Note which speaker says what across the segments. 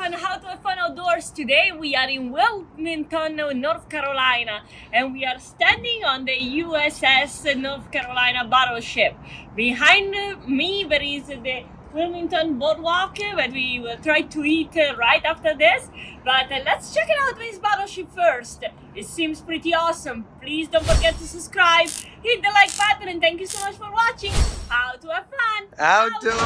Speaker 1: on How to Have Fun Outdoors. Today we are in Wilmington, North Carolina, and we are standing on the USS North Carolina battleship. Behind me there is the Wilmington boardwalk that we will try to eat right after this. But let's check out this battleship first. It seems pretty awesome. Please don't forget to subscribe, hit the like button, and thank you so much for watching How to Have Fun
Speaker 2: Outdoors.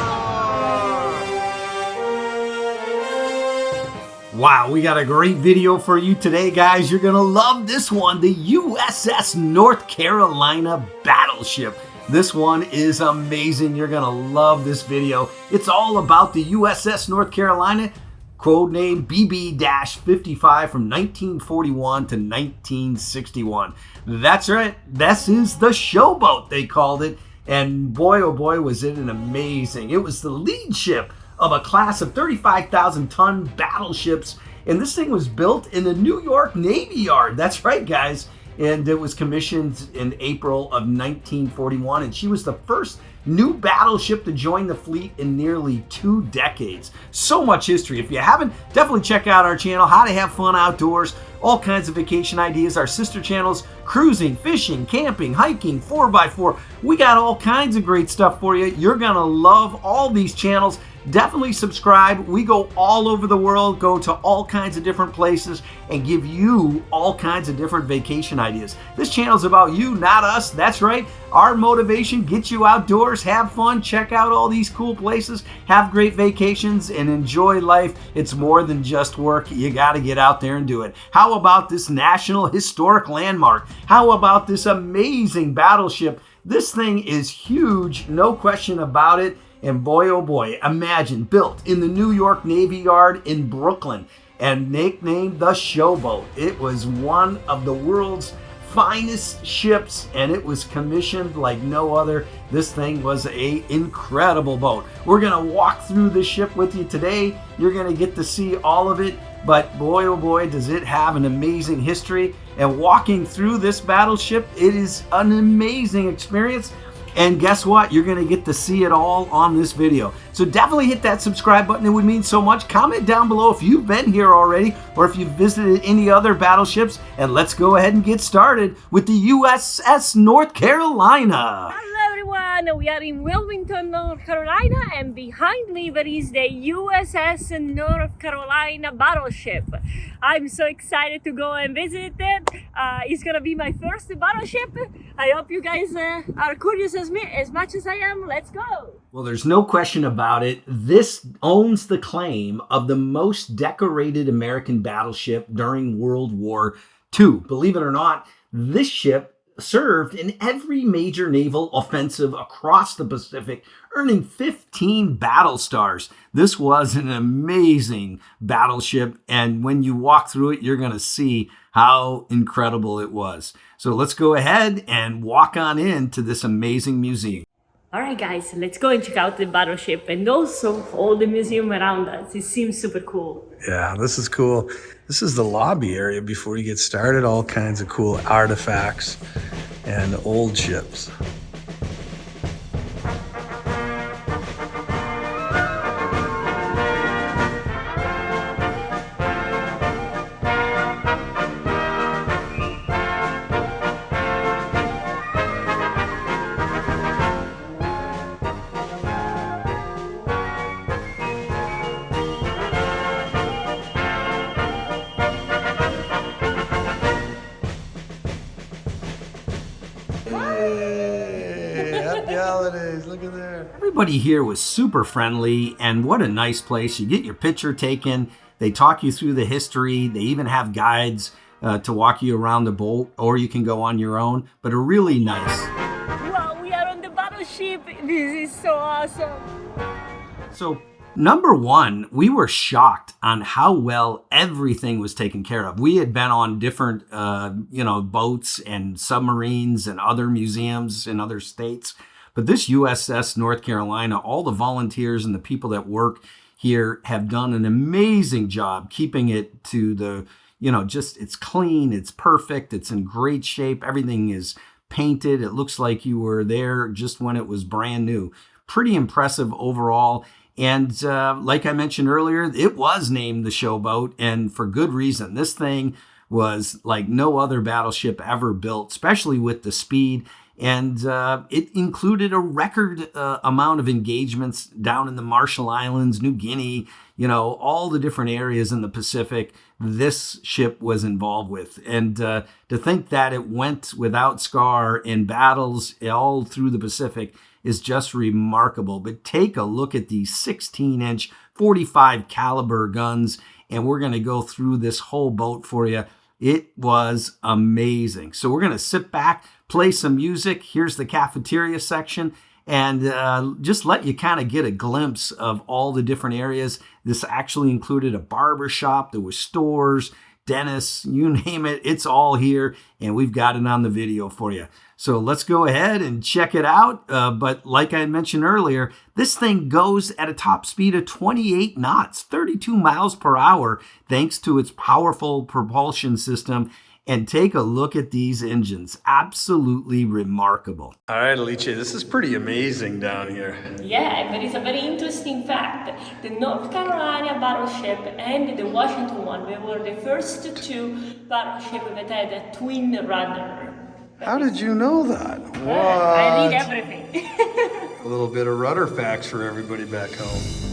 Speaker 3: Wow, we got a great video for you today, guys. You're gonna love this one, the USS North Carolina battleship. This one is amazing. You're gonna love this video. It's all about the USS North Carolina, codename BB-55 from 1941 to 1961. That's right, this is the showboat, they called it. And boy, oh boy, was it an amazing. It was the lead ship of a class of 35,000-ton battleships. And this thing was built in the New York Navy Yard. That's right, guys. And it was commissioned in April of 1941. And she was the first new battleship to join the fleet in nearly 2 decades. So much history. If you haven't, definitely check out our channel, How to Have Fun Outdoors. All kinds of vacation ideas. Our sister channels, cruising, fishing, camping, hiking, 4x4. We got all kinds of great stuff for you. You're going to love all these channels. Definitely subscribe. We go all over the world, go to all kinds of different places, and give you all kinds of different vacation ideas. This channel is about you, not us. That's right. Our motivation, get you outdoors, have fun, check out all these cool places, have great vacations, and enjoy life. It's more than just work. You got to get out there and do it. How about this National Historic Landmark? How about this amazing battleship? This thing is huge, no question about it. And boy, oh boy, imagine, built in the New York Navy Yard in Brooklyn and nicknamed the Showboat. It was one of the world's finest ships, and it was commissioned like no other. This thing was an incredible boat. We're gonna walk through this ship with you today. You're gonna get to see all of it, but boy, oh boy, does it have an amazing history. And walking through this battleship, it is an amazing experience. And guess what? You're going to get to see it all on this video. So definitely hit that subscribe button. It would mean so much. Comment down below if you've been here already or if you've visited any other battleships. And let's go ahead and get started with the USS North Carolina.
Speaker 1: Hello everyone, we are in Wilmington, North Carolina, and behind me there is the USS North Carolina battleship. I'm so excited to go and visit it. It's gonna be my first battleship. I hope you guys are curious as much as I am. Let's go.
Speaker 3: Well, there's no question about it. This owns the claim of the most decorated American battleship during World War II. Believe it or not, this ship served in every major naval offensive across the Pacific, earning 15 battle stars. This was an amazing battleship, and when you walk through it, you're going to see how incredible it was. So let's go ahead and walk on into this amazing museum.
Speaker 1: All right, guys, let's go and check out the battleship and also all the museum around us. It seems super cool.
Speaker 2: Yeah, this is cool. This is the lobby area before you get started. All kinds of cool artifacts and old ships. Hey, happy holidays, look at there.
Speaker 3: Everybody here was super friendly, and what a nice place. You get your picture taken, they talk you through the history, they even have guides to walk you around the boat, or you can go on your own, but are really nice.
Speaker 1: Wow, we are on the battleship. This is so awesome.
Speaker 3: So, number one, we were shocked on how well everything was taken care of. We had been on different, boats and submarines and other museums in other states. But this USS North Carolina, all the volunteers and the people that work here have done an amazing job keeping it to the, it's clean, it's perfect, it's in great shape. Everything is painted. It looks like you were there just when it was brand new. Pretty impressive overall. And like I mentioned earlier, it was named the Showboat, and for good reason. This thing was like no other battleship ever built, especially with the speed. And it included a record amount of engagements down in the Marshall Islands, New Guinea, all the different areas in the Pacific this ship was involved with. And to think that it went without scar in battles all through the Pacific is just remarkable. But take a look at these 16-inch 45 caliber guns, and we're going to go through this whole boat for you. It was amazing. So we're going to sit back, play some music. Here's the cafeteria section, and just let you kind of get a glimpse of all the different areas. This actually included a barber shop. There were stores, dentists, you name it. It's all here, and we've got it on the video for you. So let's go ahead and check it out. But like I mentioned earlier, this thing goes at a top speed of 28 knots, 32 miles per hour, thanks to its powerful propulsion system. And take a look at these engines. Absolutely remarkable.
Speaker 2: All right, Alice, this is pretty amazing down here.
Speaker 1: Yeah, there is a very interesting fact. The North Carolina battleship and the Washington one, they were the first two battleships that had a twin rudder.
Speaker 2: How did you know that? What?
Speaker 1: I read everything.
Speaker 2: A little bit of rudder facts for everybody back home.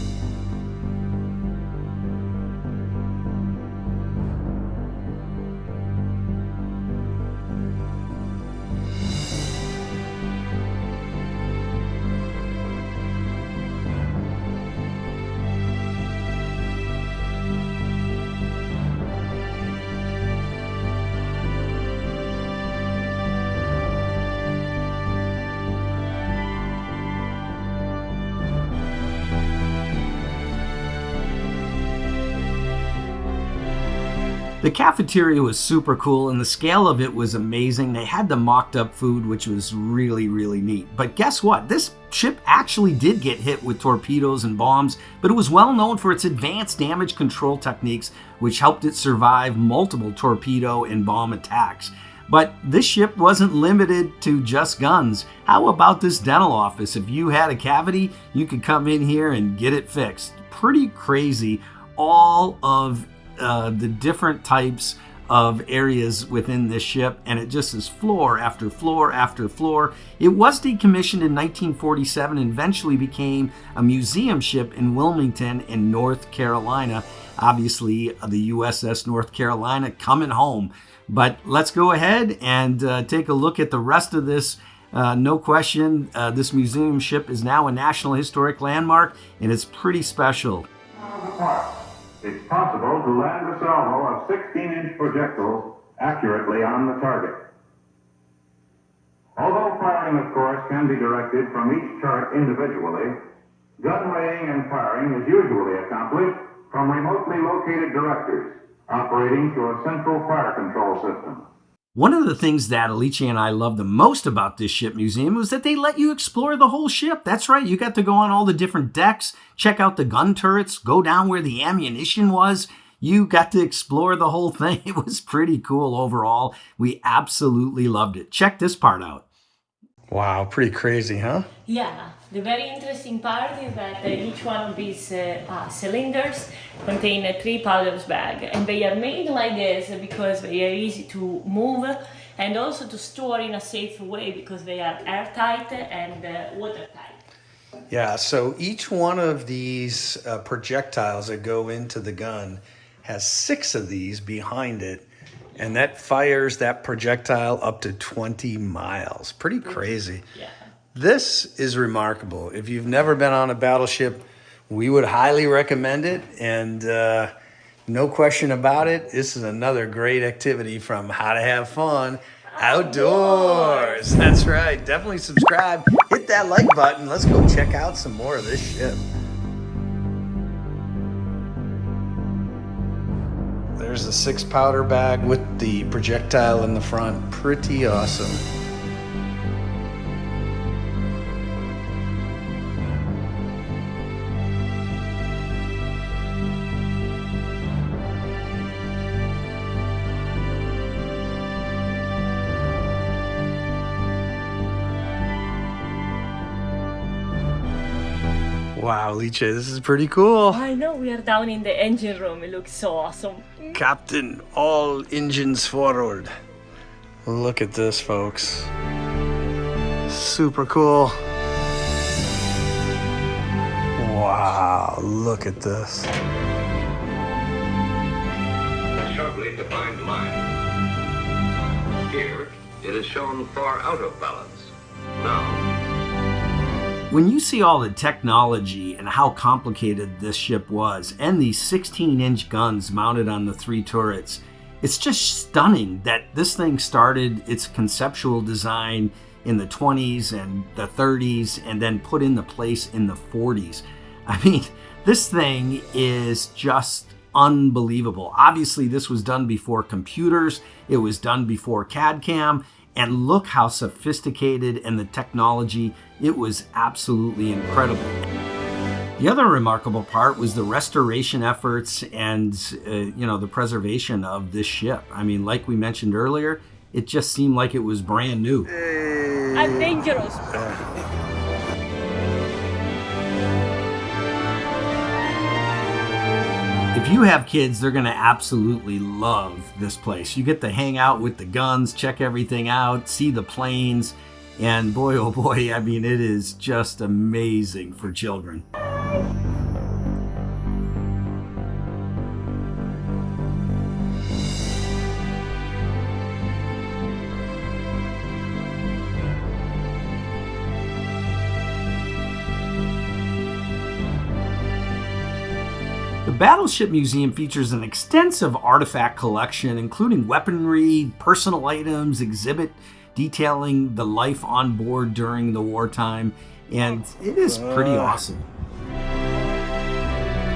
Speaker 3: The cafeteria was super cool, and the scale of it was amazing. They had the mocked up food, which was really, really neat. But guess what? This ship actually did get hit with torpedoes and bombs, but it was well known for its advanced damage control techniques, which helped it survive multiple torpedo and bomb attacks. But this ship wasn't limited to just guns. How about this dental office? If you had a cavity, you could come in here and get it fixed. Pretty crazy. All of the different types of areas within this ship, and it just is floor after floor after floor. It was decommissioned in 1947 and eventually became a museum ship in Wilmington in North Carolina. Obviously, the USS North Carolina coming home. But let's go ahead and take a look at the rest of this. No question, this museum ship is now a National Historic Landmark, and it's pretty special.
Speaker 4: It's possible to land a salvo of 16-inch projectiles accurately on the target. Although firing, of course, can be directed from each turret individually, gun weighing and firing is usually accomplished from remotely located directors operating through a central fire control system.
Speaker 3: One of the things that Alice and I love the most about this ship museum was that they let you explore the whole ship. That's right, you got to go on all the different decks, check out the gun turrets, go down where the ammunition was. You got to explore the whole thing. It was pretty cool overall. We absolutely loved it. Check this part out.
Speaker 2: Wow, pretty crazy, huh?
Speaker 1: Yeah, the very interesting part is that each one of these cylinders contain 3 powders bag, and they are made like this because they are easy to move and also to store in a safe way because they are airtight and watertight.
Speaker 2: Yeah, so each one of these projectiles that go into the gun has 6 of these behind it, and that fires that projectile up to 20 miles. Pretty crazy.
Speaker 1: Yeah.
Speaker 2: This is remarkable. If you've never been on a battleship, we would highly recommend it. And no question about it, this is another great activity from How to Have Fun Outdoors. That's right. Definitely subscribe. Hit that like button. Let's go check out some more of this ship. There's the 6 powder bag with the projectile in the front. Pretty awesome. Wow, Liche, this is pretty cool.
Speaker 1: I know, we are down in the engine room. It looks so awesome.
Speaker 2: Captain, all engines forward. Look at this, folks. Super cool. Wow, look at this.
Speaker 5: A sharply defined line. Here, it is shown far out of balance. Now,
Speaker 3: when you see all the technology and how complicated this ship was, and these 16-inch guns mounted on the 3 turrets, it's just stunning that this thing started its conceptual design in the 20s and the 30s and then put into place in the 40s. I mean, this thing is just unbelievable. Obviously, this was done before computers. It was done before CAD/CAM. And look how sophisticated and the technology, it was absolutely incredible. The other remarkable part was the restoration efforts and, the preservation of this ship. I mean, like we mentioned earlier, it just seemed like it was brand new.
Speaker 1: And dangerous.
Speaker 3: If you have kids, they're going to absolutely love this place. You get to hang out with the guns, check everything out, see the planes, and boy, oh boy, I mean, it is just amazing for children. The Battleship Museum features an extensive artifact collection, including weaponry, personal items, exhibit detailing the life on board during the wartime, and it is pretty awesome.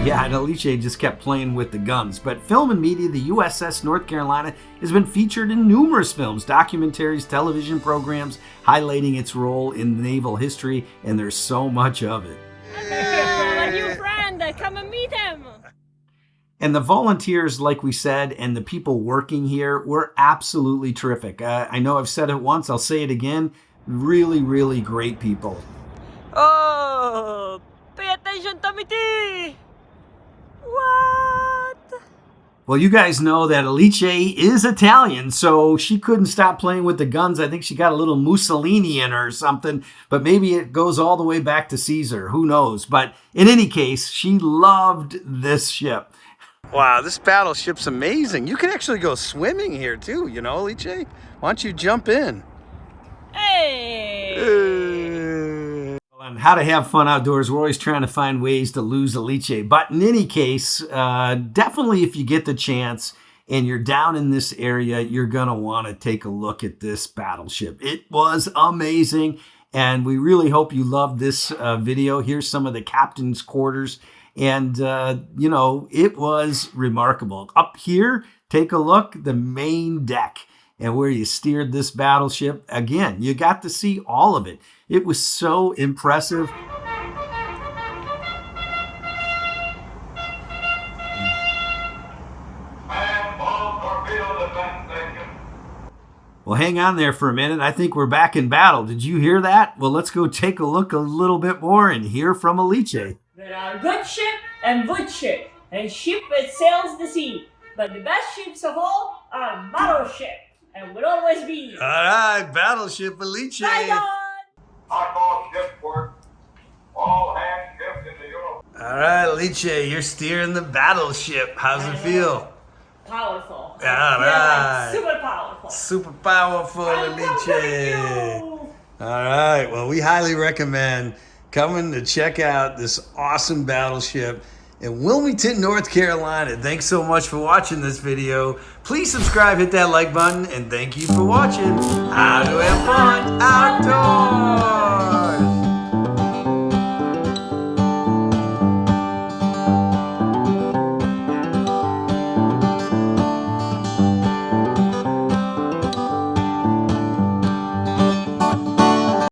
Speaker 3: Yeah, and Alice just kept playing with the guns. But film and media, the USS North Carolina has been featured in numerous films, documentaries, television programs, highlighting its role in naval history, and there's so much of it.
Speaker 1: Hello, a new friend. Come and meet him.
Speaker 3: And the volunteers, like we said, and the people working here were absolutely terrific. I know I've said it once, I'll say it again. Really, really great people.
Speaker 1: Oh, pay attention, Tommy. What?
Speaker 3: Well, you guys know that Alice is Italian, so she couldn't stop playing with the guns. I think she got a little Mussolini in her or something, but maybe it goes all the way back to Caesar. Who knows? But in any case, she loved this ship.
Speaker 2: Wow, this battleship's amazing. You can actually go swimming here too, you know, Alice? Why don't you jump in?
Speaker 1: Hey!
Speaker 3: On how to have fun outdoors, we're always trying to find ways to lose Alice. But in any case, definitely if you get the chance and you're down in this area, you're going to want to take a look at this battleship. It was amazing, and we really hope you loved this video. Here's some of the captain's quarters. And, it was remarkable. Up here, take a look, the main deck and where you steered this battleship. Again, you got to see all of it. It was so impressive. Well, hang on there for a minute. I think we're back in battle. Did you hear that? Well, let's go take a look a little bit more and hear from Alice.
Speaker 1: There are good ship and wood ship, and ship that sails the sea. But the best ships of all are battleship, and will always be.
Speaker 2: All right, battleship Alice.
Speaker 1: Bye, God!
Speaker 5: I call ship work. All hands shift into Europe.
Speaker 2: All right, Alice, you're steering the battleship. How's it feel?
Speaker 1: Powerful.
Speaker 2: All right.
Speaker 1: Super powerful.
Speaker 2: Super powerful,
Speaker 1: I'm
Speaker 2: Alice.
Speaker 1: conquering you.
Speaker 2: All right, well, we highly recommend coming to check out this awesome battleship in Wilmington, North Carolina. Thanks so much for watching this video. Please subscribe, hit that like button, and thank you for watching How to Have Fun Outdoors.